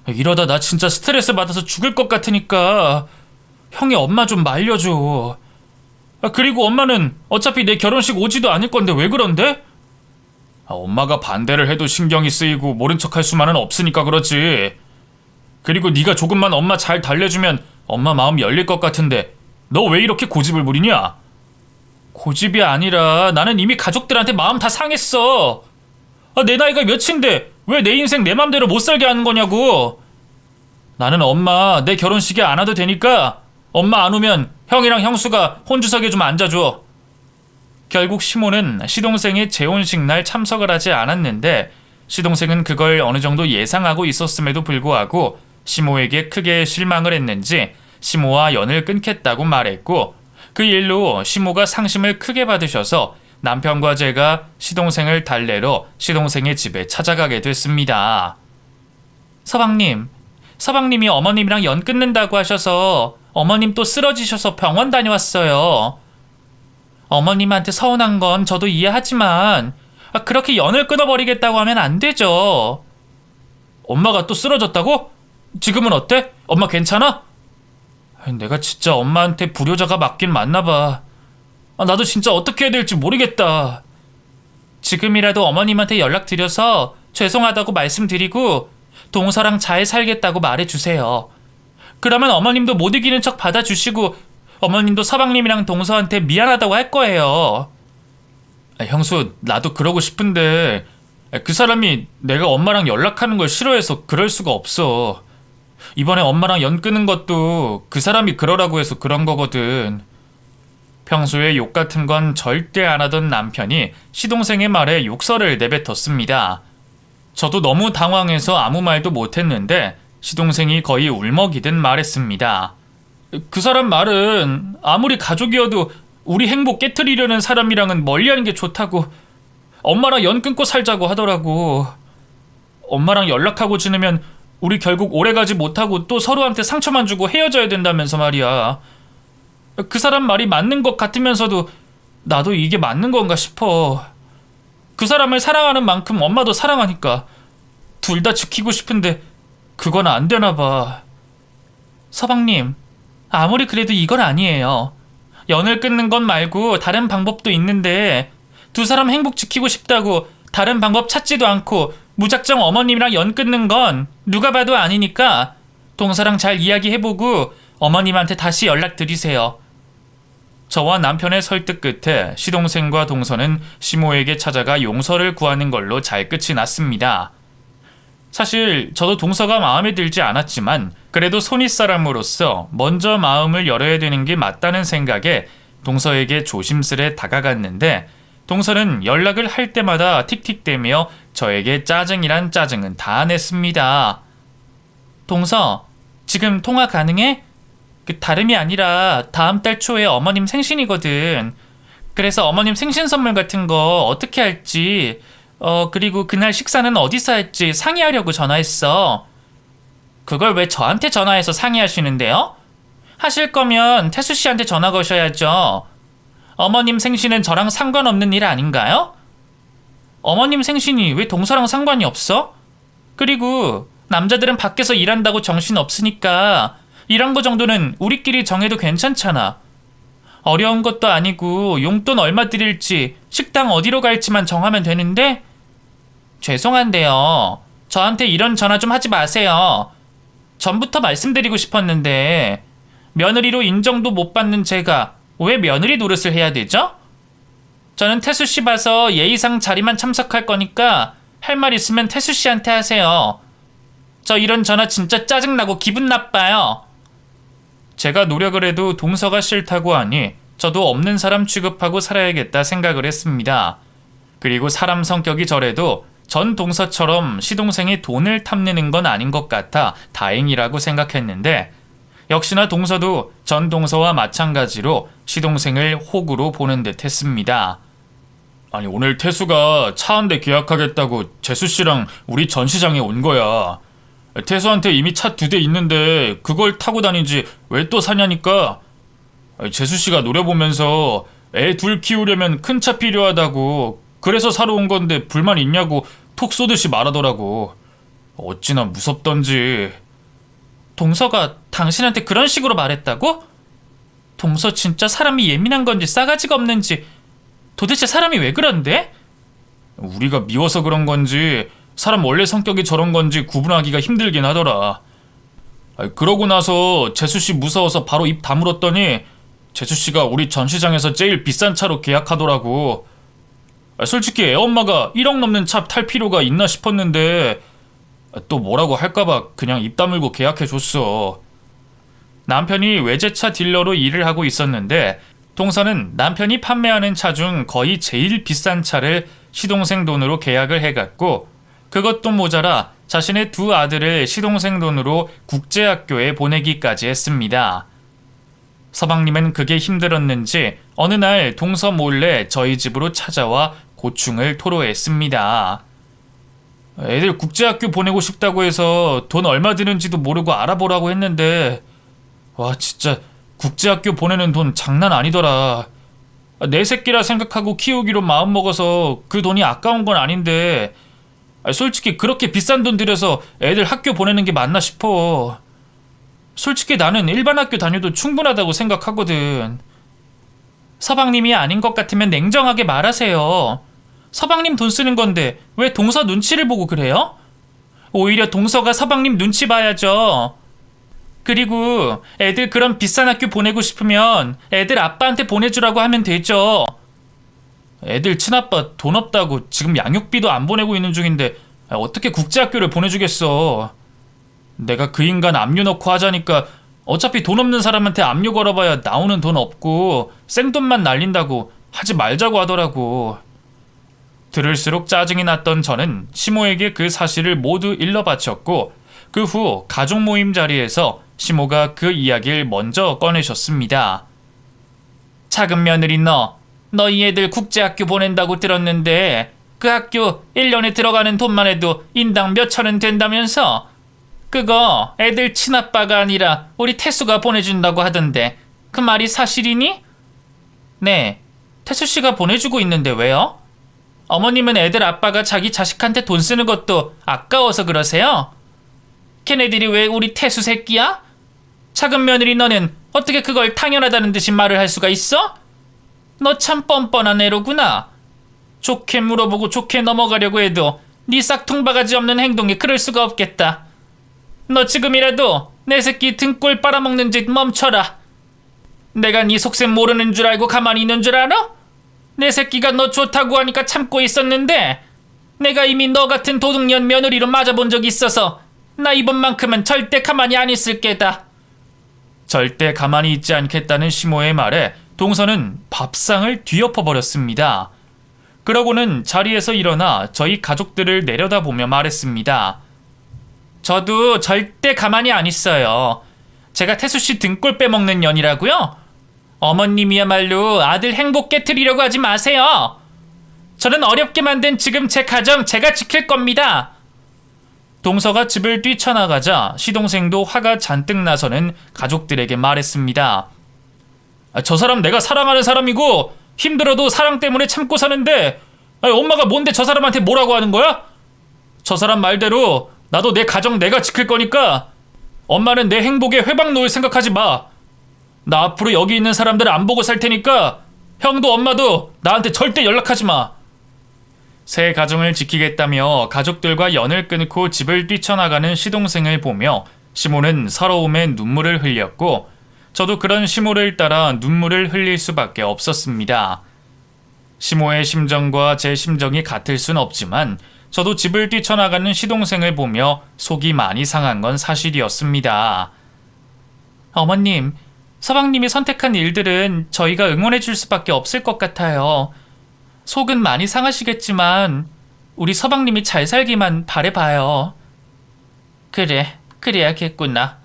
이러다 나 진짜 스트레스 받아서 죽을 것 같으니까 형이 엄마 좀 말려줘. 그리고 엄마는 어차피 내 결혼식 오지도 않을 건데 왜 그런데? 엄마가 반대를 해도 신경이 쓰이고 모른 척할 수만은 없으니까 그렇지. 그리고 네가 조금만 엄마 잘 달래주면 엄마 마음 열릴 것 같은데 너 왜 이렇게 고집을 부리냐? 고집이 아니라 나는 이미 가족들한테 마음 다 상했어. 내 나이가 몇인데 왜 내 인생 내 맘대로 못 살게 하는 거냐고. 나는 엄마 내 결혼식에 안 와도 되니까 엄마 안 오면 형이랑 형수가 혼주석에 좀 앉아줘. 결국 시모는 시동생의 재혼식 날 참석을 하지 않았는데 시동생은 그걸 어느 정도 예상하고 있었음에도 불구하고 시모에게 크게 실망을 했는지 시모와 연을 끊겠다고 말했고 그 일로 시모가 상심을 크게 받으셔서 남편과 제가 시동생을 달래러 시동생의 집에 찾아가게 됐습니다. 서방님이 어머님이랑 연 끊는다고 하셔서 어머님 또 쓰러지셔서 병원 다녀왔어요. 어머님한테 서운한 건 저도 이해하지만 그렇게 연을 끊어버리겠다고 하면 안 되죠. 엄마가 또 쓰러졌다고? 지금은 어때? 엄마 괜찮아? 내가 진짜 엄마한테 불효자가 맞긴 맞나 봐. 나도 진짜 어떻게 해야 될지 모르겠다. 지금이라도 어머님한테 연락드려서 죄송하다고 말씀드리고 동서랑 잘 살겠다고 말해주세요. 그러면 어머님도 못 이기는 척 받아주시고 어머님도 서방님이랑 동서한테 미안하다고 할 거예요. 형수, 나도 그러고 싶은데 그 사람이 내가 엄마랑 연락하는 걸 싫어해서 그럴 수가 없어. 이번에 엄마랑 연 끊은 것도 그 사람이 그러라고 해서 그런 거거든. 평소에 욕 같은 건 절대 안 하던 남편이 시동생의 말에 욕설을 내뱉었습니다. 저도 너무 당황해서 아무 말도 못했는데 시동생이 거의 울먹이듯 말했습니다. 그 사람 말은 아무리 가족이어도 우리 행복 깨트리려는 사람이랑은 멀리하는 게 좋다고, 엄마랑 연 끊고 살자고 하더라고. 엄마랑 연락하고 지내면 우리 결국 오래가지 못하고 또 서로한테 상처만 주고 헤어져야 된다면서 말이야. 그 사람 말이 맞는 것 같으면서도 나도 이게 맞는 건가 싶어. 그 사람을 사랑하는 만큼 엄마도 사랑하니까 둘 다 지키고 싶은데 그건 안 되나 봐. 서방님, 아무리 그래도 이건 아니에요. 연을 끊는 건 말고 다른 방법도 있는데 두 사람 행복 지키고 싶다고 다른 방법 찾지도 않고 무작정 어머님이랑 연 끊는 건 누가 봐도 아니니까 동서랑 잘 이야기해보고 어머님한테 다시 연락드리세요. 저와 남편의 설득 끝에 시동생과 동서는 시모에게 찾아가 용서를 구하는 걸로 잘 끝이 났습니다. 사실 저도 동서가 마음에 들지 않았지만 그래도 손윗사람으로서 먼저 마음을 열어야 되는 게 맞다는 생각에 동서에게 조심스레 다가갔는데 동서는 연락을 할 때마다 틱틱대며 저에게 짜증이란 짜증은 다 냈습니다. 동서, 지금 통화 가능해? 다름이 아니라 다음 달 초에 어머님 생신이거든. 그래서 어머님 생신 선물 같은 거 어떻게 할지, 그리고 그날 식사는 어디서 할지 상의하려고 전화했어. 그걸 왜 저한테 전화해서 상의하시는데요? 하실 거면 태수 씨한테 전화 거셔야죠. 어머님 생신은 저랑 상관없는 일 아닌가요? 어머님 생신이 왜 동서랑 상관이 없어? 그리고 남자들은 밖에서 일한다고 정신 없으니까 이런 거 정도는 우리끼리 정해도 괜찮잖아. 어려운 것도 아니고 용돈 얼마 드릴지 식당 어디로 갈지만 정하면 되는데? 죄송한데요. 저한테 이런 전화 좀 하지 마세요. 전부터 말씀드리고 싶었는데 며느리로 인정도 못 받는 제가 왜 며느리 노릇을 해야 되죠? 저는 태수 씨 봐서 예의상 자리만 참석할 거니까 할 말 있으면 태수 씨한테 하세요. 저 이런 전화 진짜 짜증나고 기분 나빠요. 제가 노력을 해도 동서가 싫다고 하니 저도 없는 사람 취급하고 살아야겠다 생각을 했습니다. 그리고 사람 성격이 저래도 전 동서처럼 시동생이 돈을 탐내는 건 아닌 것 같아 다행이라고 생각했는데 역시나 동서도 전 동서와 마찬가지로 시동생을 호구로 보는 듯 했습니다. 아니, 오늘 태수가 차 한 대 계약하겠다고 재수씨랑 우리 전시장에 온 거야. 태수한테 이미 차 2대 있는데 그걸 타고 다니지 왜 또 사냐니까. 재수씨가 노려보면서 애 둘 키우려면 큰 차 필요하다고, 그래서 사러 온 건데 불만 있냐고 톡 쏘듯이 말하더라고. 어찌나 무섭던지. 동서가 당신한테 그런 식으로 말했다고? 동서 진짜 사람이 예민한 건지 싸가지가 없는지 도대체 사람이 왜 그런데? 우리가 미워서 그런 건지 사람 원래 성격이 저런 건지 구분하기가 힘들긴 하더라. 그러고 나서 재수씨 무서워서 바로 입 다물었더니 재수씨가 우리 전시장에서 제일 비싼 차로 계약하더라고. 솔직히 애엄마가 1억 넘는 차 탈 필요가 있나 싶었는데 또 뭐라고 할까봐 그냥 입 다물고 계약해줬어. 남편이 외제차 딜러로 일을 하고 있었는데 동서는 남편이 판매하는 차 중 거의 제일 비싼 차를 시동생 돈으로 계약을 해갔고 그것도 모자라 자신의 2 아들을 시동생 돈으로 국제학교에 보내기까지 했습니다. 서방님은 그게 힘들었는지 어느 날 동서 몰래 저희 집으로 찾아와 고충을 토로했습니다. 애들 국제학교 보내고 싶다고 해서 돈 얼마 드는지도 모르고 알아보라고 했는데 와, 진짜 국제학교 보내는 돈 장난 아니더라. 내 새끼라 생각하고 키우기로 마음먹어서 그 돈이 아까운 건 아닌데 솔직히 그렇게 비싼 돈 들여서 애들 학교 보내는 게 맞나 싶어. 솔직히 나는 일반 학교 다녀도 충분하다고 생각하거든. 서방님이 아닌 것 같으면 냉정하게 말하세요. 서방님 돈 쓰는 건데 왜 동서 눈치를 보고 그래요? 오히려 동서가 서방님 눈치 봐야죠. 그리고 애들 그런 비싼 학교 보내고 싶으면 애들 아빠한테 보내주라고 하면 되죠. 애들 친아빠 돈 없다고 지금 양육비도 안 보내고 있는 중인데 어떻게 국제학교를 보내주겠어. 내가 그 인간 압류 넣고 하자니까 어차피 돈 없는 사람한테 압류 걸어봐야 나오는 돈 없고 생돈만 날린다고 하지 말자고 하더라고. 들을수록 짜증이 났던 저는 시모에게 그 사실을 모두 일러 바쳤고 그 후 가족 모임 자리에서 시모가 그 이야기를 먼저 꺼내셨습니다. 작은 며느리 너희 애들 국제학교 보낸다고 들었는데 그 학교 1년에 들어가는 돈만 해도 인당 몇천 원 된다면서? 그거 애들 친아빠가 아니라 우리 태수가 보내준다고 하던데 그 말이 사실이니? 네, 태수씨가 보내주고 있는데 왜요? 어머님은 애들 아빠가 자기 자식한테 돈 쓰는 것도 아까워서 그러세요? 걔네들이 왜 우리 태수 새끼야? 작은 며느리 너는 어떻게 그걸 당연하다는 듯이 말을 할 수가 있어? 너 참 뻔뻔한 애로구나. 좋게 물어보고 좋게 넘어가려고 해도 네 싹퉁바가지 없는 행동에 그럴 수가 없겠다. 너 지금이라도 내 새끼 등골 빨아먹는 짓 멈춰라. 내가 네 속셈 모르는 줄 알고 가만히 있는 줄 알아? 내 새끼가 너 좋다고 하니까 참고 있었는데 내가 이미 너 같은 도둑년 며느리로 맞아본 적이 있어서 나 이번만큼은 절대 가만히 안 있을 게다. 절대 가만히 있지 않겠다는 시모의 말에 동서는 밥상을 뒤엎어버렸습니다. 그러고는 자리에서 일어나 저희 가족들을 내려다보며 말했습니다. 저도 절대 가만히 안 있어요. 제가 태수씨 등골 빼먹는 년이라고요? 어머님이야말로 아들 행복 깨트리려고 하지 마세요. 저는 어렵게 만든 지금 제 가정 제가 지킬 겁니다. 동서가 집을 뛰쳐나가자 시동생도 화가 잔뜩 나서는 가족들에게 말했습니다. 저 사람 내가 사랑하는 사람이고 힘들어도 사랑 때문에 참고 사는데 엄마가 뭔데 저 사람한테 뭐라고 하는 거야? 저 사람 말대로 나도 내 가정 내가 지킬 거니까 엄마는 내 행복에 회방 놓을 생각하지 마. 나 앞으로 여기 있는 사람들 안 보고 살 테니까 형도 엄마도 나한테 절대 연락하지 마. 새 가정을 지키겠다며 가족들과 연을 끊고 집을 뛰쳐나가는 시동생을 보며 시모는 서러움에 눈물을 흘렸고 저도 그런 시모를 따라 눈물을 흘릴 수밖에 없었습니다. 시모의 심정과 제 심정이 같을 순 없지만 저도 집을 뛰쳐나가는 시동생을 보며 속이 많이 상한 건 사실이었습니다. 어머님, 서방님이 선택한 일들은 저희가 응원해 줄 수밖에 없을 것 같아요. 속은 많이 상하시겠지만 우리 서방님이 잘 살기만 바래봐요. 그래, 그래야겠구나.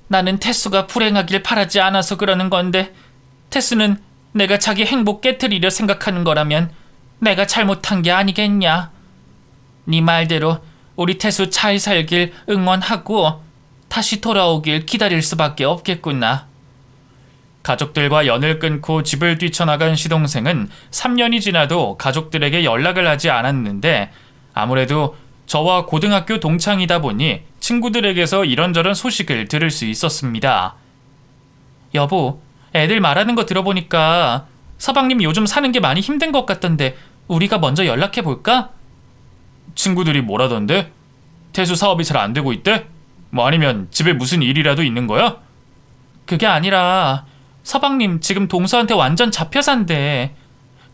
나는 태수가 불행하길 바라지 않아서 그러는 건데 태수는 내가 자기 행복 깨트리려 생각하는 거라면 내가 잘못한 게 아니겠냐. 네 말대로 우리 태수 잘 살길 응원하고 다시 돌아오길 기다릴 수밖에 없겠구나. 가족들과 연을 끊고 집을 뛰쳐나간 시동생은 3년이 지나도 가족들에게 연락을 하지 않았는데 아무래도 저와 고등학교 동창이다 보니 친구들에게서 이런저런 소식을 들을 수 있었습니다. 여보, 애들 말하는 거 들어보니까 서방님 요즘 사는 게 많이 힘든 것 같던데 우리가 먼저 연락해볼까? 친구들이 뭐라던데? 태수 사업이 잘 안 되고 있대? 뭐 아니면 집에 무슨 일이라도 있는 거야? 그게 아니라 서방님 지금 동서한테 완전 잡혀 산대.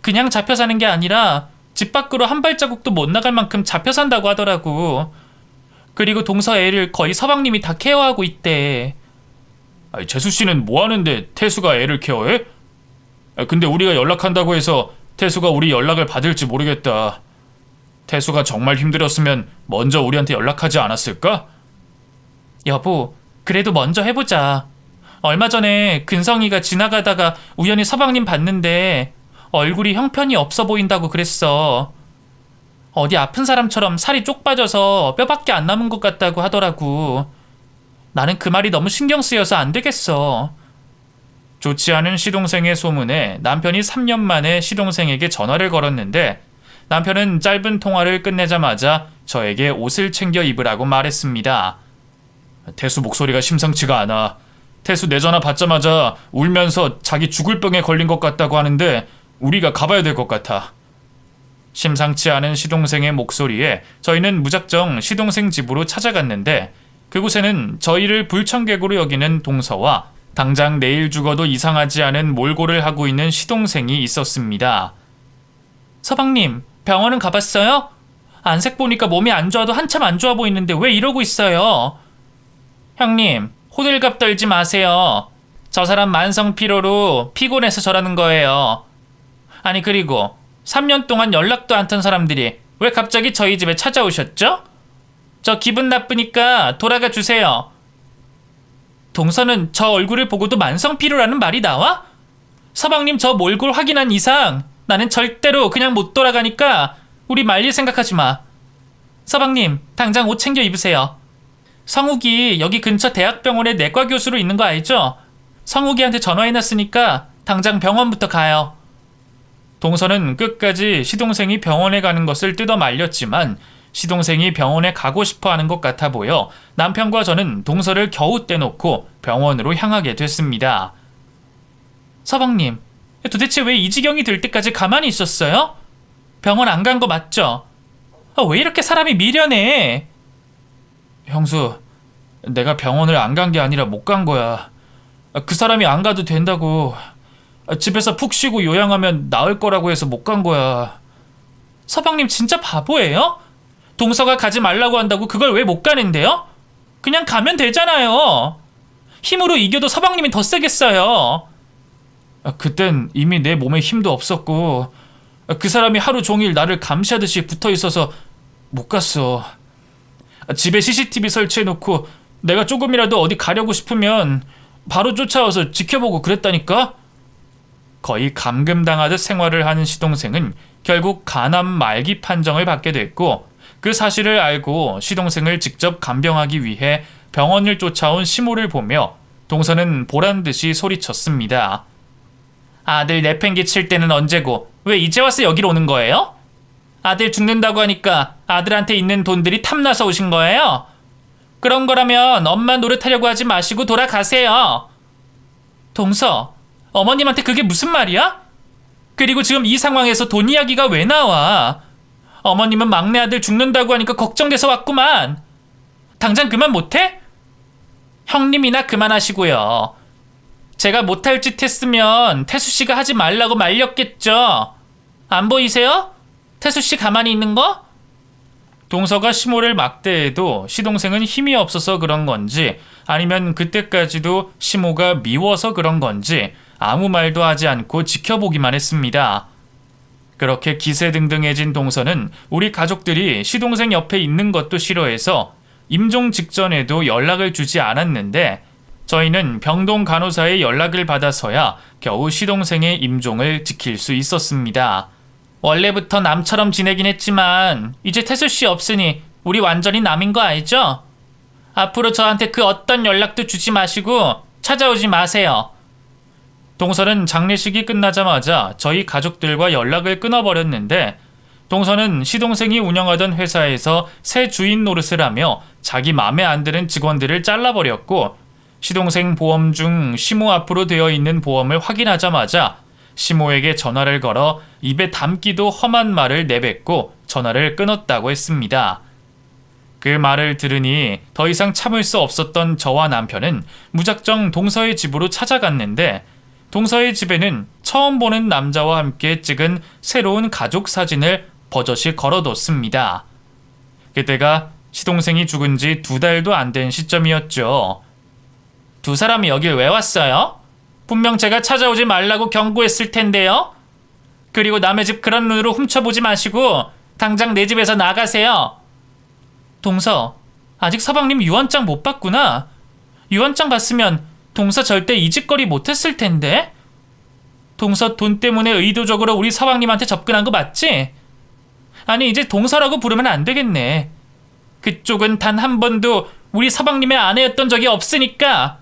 그냥 잡혀 사는 게 아니라 집 밖으로 한 발자국도 못 나갈 만큼 잡혀 산다고 하더라고. 그리고 동서 애를 거의 서방님이 다 케어하고 있대. 아니, 재수씨는 뭐 하는데 태수가 애를 케어해? 근데 우리가 연락한다고 해서 태수가 우리 연락을 받을지 모르겠다. 태수가 정말 힘들었으면 먼저 우리한테 연락하지 않았을까? 여보, 그래도 먼저 해보자. 얼마 전에 근성이가 지나가다가 우연히 서방님 봤는데 얼굴이 형편이 없어 보인다고 그랬어. 어디 아픈 사람처럼 살이 쪽 빠져서 뼈밖에 안 남은 것 같다고 하더라고. 나는 그 말이 너무 신경 쓰여서 안 되겠어. 좋지 않은 시동생의 소문에 남편이 3년 만에 시동생에게 전화를 걸었는데 남편은 짧은 통화를 끝내자마자 저에게 옷을 챙겨 입으라고 말했습니다. 태수 목소리가 심상치가 않아. 태수 내 전화 받자마자 울면서 자기 죽을 병에 걸린 것 같다고 하는데 우리가 가봐야 될 것 같아. 심상치 않은 시동생의 목소리에 저희는 무작정 시동생 집으로 찾아갔는데 그곳에는 저희를 불청객으로 여기는 동서와 당장 내일 죽어도 이상하지 않은 몰골을 하고 있는 시동생이 있었습니다. 서방님, 병원은 가봤어요? 안색 보니까 몸이 안 좋아도 한참 안 좋아 보이는데 왜 이러고 있어요? 형님, 호들갑 떨지 마세요. 저 사람 만성 피로로 피곤해서 저라는 거예요. 아니 그리고 3년 동안 연락도 안 턴 사람들이 왜 갑자기 저희 집에 찾아오셨죠? 저 기분 나쁘니까 돌아가 주세요. 동서는 저 얼굴을 보고도 만성 피로라는 말이 나와? 서방님 저 몰골 확인한 이상 나는 절대로 그냥 못 돌아가니까 우리 말릴 생각하지 마. 서방님 당장 옷 챙겨 입으세요. 성욱이 여기 근처 대학병원에 내과 교수로 있는 거 알죠? 성욱이한테 전화해놨으니까 당장 병원부터 가요. 동서는 끝까지 시동생이 병원에 가는 것을 뜯어 말렸지만 시동생이 병원에 가고 싶어 하는 것 같아 보여 남편과 저는 동서를 겨우 떼놓고 병원으로 향하게 됐습니다. 서방님, 도대체 왜 이 지경이 될 때까지 가만히 있었어요? 병원 안 간 거 맞죠? 왜 이렇게 사람이 미련해? 형수, 내가 병원을 안 간 게 아니라 못 간 거야. 그 사람이 안 가도 된다고. 집에서 푹 쉬고 요양하면 나을 거라고 해서 못 간 거야. 서방님 진짜 바보예요? 동서가 가지 말라고 한다고 그걸 왜 못 가는데요? 그냥 가면 되잖아요. 힘으로 이겨도 서방님이 더 세겠어요. 그땐 이미 내 몸에 힘도 없었고 그 사람이 하루 종일 나를 감시하듯이 붙어 있어서 못 갔어. 집에 CCTV 설치해놓고 내가 조금이라도 어디 가려고 싶으면 바로 쫓아와서 지켜보고 그랬다니까? 거의 감금당하듯 생활을 하는 시동생은 결국 간암 말기 판정을 받게 됐고 그 사실을 알고 시동생을 직접 간병하기 위해 병원을 쫓아온 시모를 보며 동서는 보란듯이 소리쳤습니다. 아들 내팽개 칠 때는 언제고 왜 이제 와서 여기로 오는 거예요? 아들 죽는다고 하니까 아들한테 있는 돈들이 탐나서 오신 거예요? 그런 거라면 엄마 노릇하려고 하지 마시고 돌아가세요. 동서, 어머님한테 그게 무슨 말이야? 그리고 지금 이 상황에서 돈 이야기가 왜 나와? 어머님은 막내 아들 죽는다고 하니까 걱정돼서 왔구만. 당장 그만 못해? 형님이나 그만하시고요. 제가 못할 짓 했으면 태수씨가 하지 말라고 말렸겠죠. 안 보이세요? 태수씨 가만히 있는 거? 동서가 시모를 막대해도 시동생은 힘이 없어서 그런 건지 아니면 그때까지도 시모가 미워서 그런 건지 아무 말도 하지 않고 지켜보기만 했습니다. 그렇게 기세등등해진 동서는 우리 가족들이 시동생 옆에 있는 것도 싫어해서 임종 직전에도 연락을 주지 않았는데 저희는 병동 간호사의 연락을 받아서야 겨우 시동생의 임종을 지킬 수 있었습니다. 원래부터 남처럼 지내긴 했지만 이제 태수씨 없으니 우리 완전히 남인 거 알죠? 앞으로 저한테 그 어떤 연락도 주지 마시고 찾아오지 마세요. 동서는 장례식이 끝나자마자 저희 가족들과 연락을 끊어버렸는데 동서는 시동생이 운영하던 회사에서 새 주인 노릇을 하며 자기 맘에 안 드는 직원들을 잘라버렸고 시동생 보험 중 시모 앞으로 되어 있는 보험을 확인하자마자 시모에게 전화를 걸어 입에 담기도 험한 말을 내뱉고 전화를 끊었다고 했습니다. 그 말을 들으니 더 이상 참을 수 없었던 저와 남편은 무작정 동서의 집으로 찾아갔는데 동서의 집에는 처음 보는 남자와 함께 찍은 새로운 가족 사진을 버젓이 걸어뒀습니다. 그때가 시동생이 죽은 지 2달도 안 된 시점이었죠. 두 사람이 여길 왜 왔어요? 분명 제가 찾아오지 말라고 경고했을 텐데요. 그리고 남의 집 그런 눈으로 훔쳐보지 마시고 당장 내 집에서 나가세요. 동서, 아직 서방님 유언장 못 봤구나. 유언장 봤으면 동서 절대 이 짓거리 못했을 텐데. 동서 돈 때문에 의도적으로 우리 서방님한테 접근한 거 맞지? 아니 이제 동서라고 부르면 안 되겠네. 그쪽은 단 한 번도 우리 서방님의 아내였던 적이 없으니까.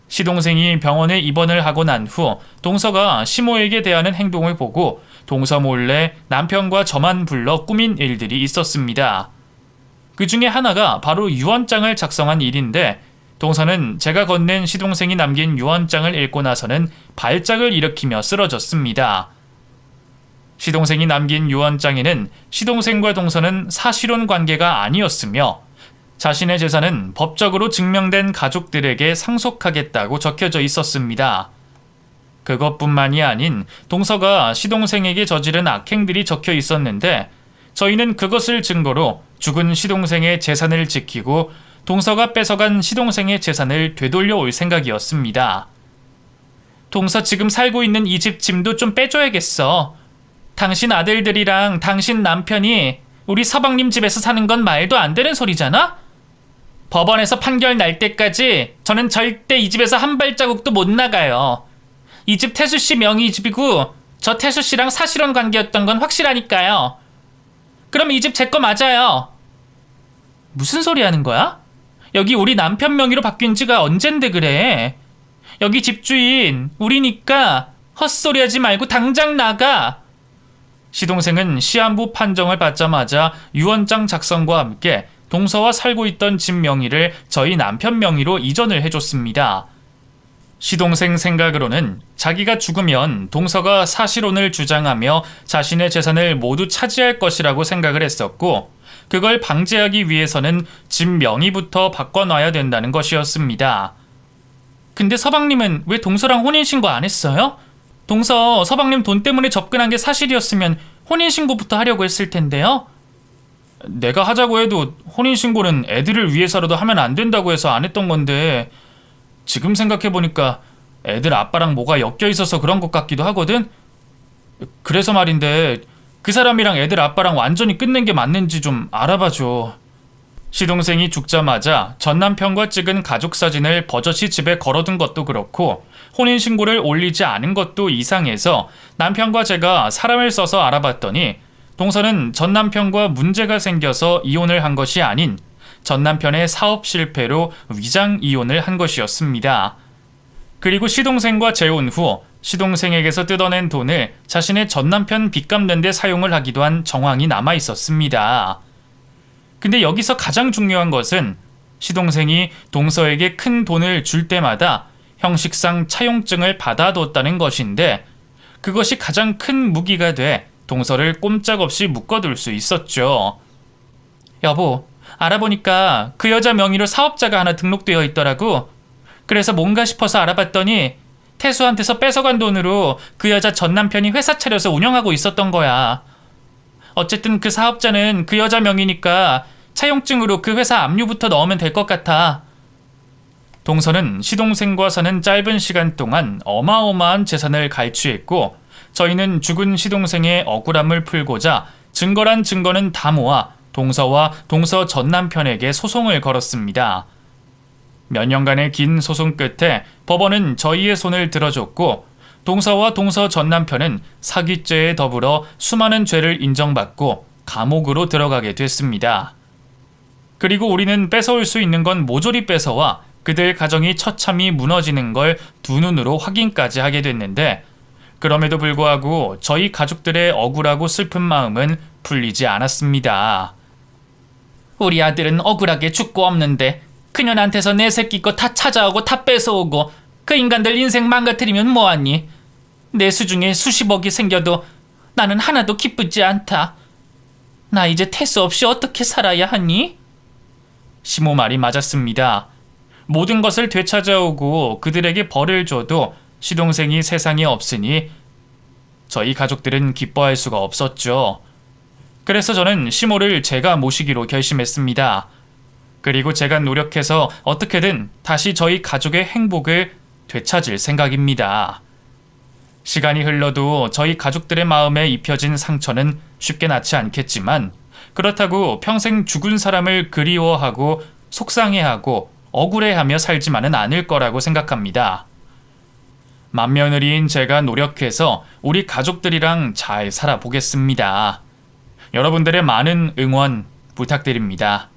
시동생이 병원에 입원을 하고 난 후 동서가 시모에게 대하는 행동을 보고 동서 몰래 남편과 저만 불러 꾸민 일들이 있었습니다. 그 중에 하나가 바로 유언장을 작성한 일인데 동서는 제가 건넨 시동생이 남긴 유언장을 읽고 나서는 발작을 일으키며 쓰러졌습니다. 시동생이 남긴 유언장에는 시동생과 동서는 사실혼 관계가 아니었으며 자신의 재산은 법적으로 증명된 가족들에게 상속하겠다고 적혀져 있었습니다. 그것뿐만이 아닌 동서가 시동생에게 저지른 악행들이 적혀 있었는데 저희는 그것을 증거로 죽은 시동생의 재산을 지키고 동서가 뺏어간 시동생의 재산을 되돌려 올 생각이었습니다. 동서 지금 살고 있는 이 집 짐도 좀 빼줘야겠어. 당신 아들들이랑 당신 남편이 우리 서방님 집에서 사는 건 말도 안 되는 소리잖아? 법원에서 판결 날 때까지 저는 절대 이 집에서 한 발자국도 못 나가요. 이 집 태수씨 명의 집이고 저 태수씨랑 사실혼 관계였던 건 확실하니까요. 그럼 이 집 제 거 맞아요. 무슨 소리 하는 거야? 여기 우리 남편 명의로 바뀐 지가 언젠데 그래. 여기 집주인 우리니까 헛소리 하지 말고 당장 나가. 시동생은 시한부 판정을 받자마자 유언장 작성과 함께 동서와 살고 있던 집 명의를 저희 남편 명의로 이전을 해줬습니다. 시동생 생각으로는 자기가 죽으면 동서가 사실혼을 주장하며 자신의 재산을 모두 차지할 것이라고 생각을 했었고 그걸 방지하기 위해서는 집 명의부터 바꿔놔야 된다는 것이었습니다. 근데 서방님은 왜 동서랑 혼인신고 안 했어요? 동서 서방님 돈 때문에 접근한 게 사실이었으면 혼인신고부터 하려고 했을 텐데요. 내가 하자고 해도 혼인신고는 애들을 위해서라도 하면 안 된다고 해서 안 했던 건데 지금 생각해보니까 애들 아빠랑 뭐가 엮여있어서 그런 것 같기도 하거든? 그래서 말인데 그 사람이랑 애들 아빠랑 완전히 끝낸 게 맞는지 좀 알아봐줘. 시동생이 죽자마자 전 남편과 찍은 가족 사진을 버젓이 집에 걸어둔 것도 그렇고 혼인신고를 올리지 않은 것도 이상해서 남편과 제가 사람을 써서 알아봤더니 동서는 전 남편과 문제가 생겨서 이혼을 한 것이 아닌 전 남편의 사업 실패로 위장 이혼을 한 것이었습니다. 그리고 시동생과 재혼 후 시동생에게서 뜯어낸 돈을 자신의 전 남편 빚 갚는 데 사용을 하기도 한 정황이 남아 있었습니다. 근데 여기서 가장 중요한 것은 시동생이 동서에게 큰 돈을 줄 때마다 형식상 차용증을 받아뒀다는 것인데 그것이 가장 큰 무기가 돼 동서를 꼼짝없이 묶어둘 수 있었죠. 여보, 알아보니까 그 여자 명의로 사업자가 하나 등록되어 있더라고. 그래서 뭔가 싶어서 알아봤더니 태수한테서 뺏어간 돈으로 그 여자 전 남편이 회사 차려서 운영하고 있었던 거야. 어쨌든 그 사업자는 그 여자 명의니까 차용증으로 그 회사 압류부터 넣으면 될 것 같아. 동서는 시동생과 사는 짧은 시간 동안 어마어마한 재산을 갈취했고 저희는 죽은 시동생의 억울함을 풀고자 증거란 증거는 다 모아 동서와 동서 전 남편에게 소송을 걸었습니다. 몇 년간의 긴 소송 끝에 법원은 저희의 손을 들어줬고 동서와 동서 전 남편은 사기죄에 더불어 수많은 죄를 인정받고 감옥으로 들어가게 됐습니다. 그리고 우리는 뺏어올 수 있는 건 모조리 뺏어와 그들 가정이 처참히 무너지는 걸 두 눈으로 확인까지 하게 됐는데 그럼에도 불구하고 저희 가족들의 억울하고 슬픈 마음은 풀리지 않았습니다. 우리 아들은 억울하게 죽고 없는데 그년한테서 내 새끼 거 다 찾아오고 다 뺏어오고 그 인간들 인생 망가뜨리면 뭐하니? 내 수중에 수십억이 생겨도 나는 하나도 기쁘지 않다. 나 이제 태수 없이 어떻게 살아야 하니? 시모 말이 맞았습니다. 모든 것을 되찾아오고 그들에게 벌을 줘도 시동생이 세상에 없으니 저희 가족들은 기뻐할 수가 없었죠. 그래서 저는 시모를 제가 모시기로 결심했습니다. 그리고 제가 노력해서 어떻게든 다시 저희 가족의 행복을 되찾을 생각입니다. 시간이 흘러도 저희 가족들의 마음에 입혀진 상처는 쉽게 낫지 않겠지만 그렇다고 평생 죽은 사람을 그리워하고 속상해하고 억울해하며 살지만은 않을 거라고 생각합니다. 맏며느리인 제가 노력해서 우리 가족들이랑 잘 살아보겠습니다. 여러분들의 많은 응원 부탁드립니다.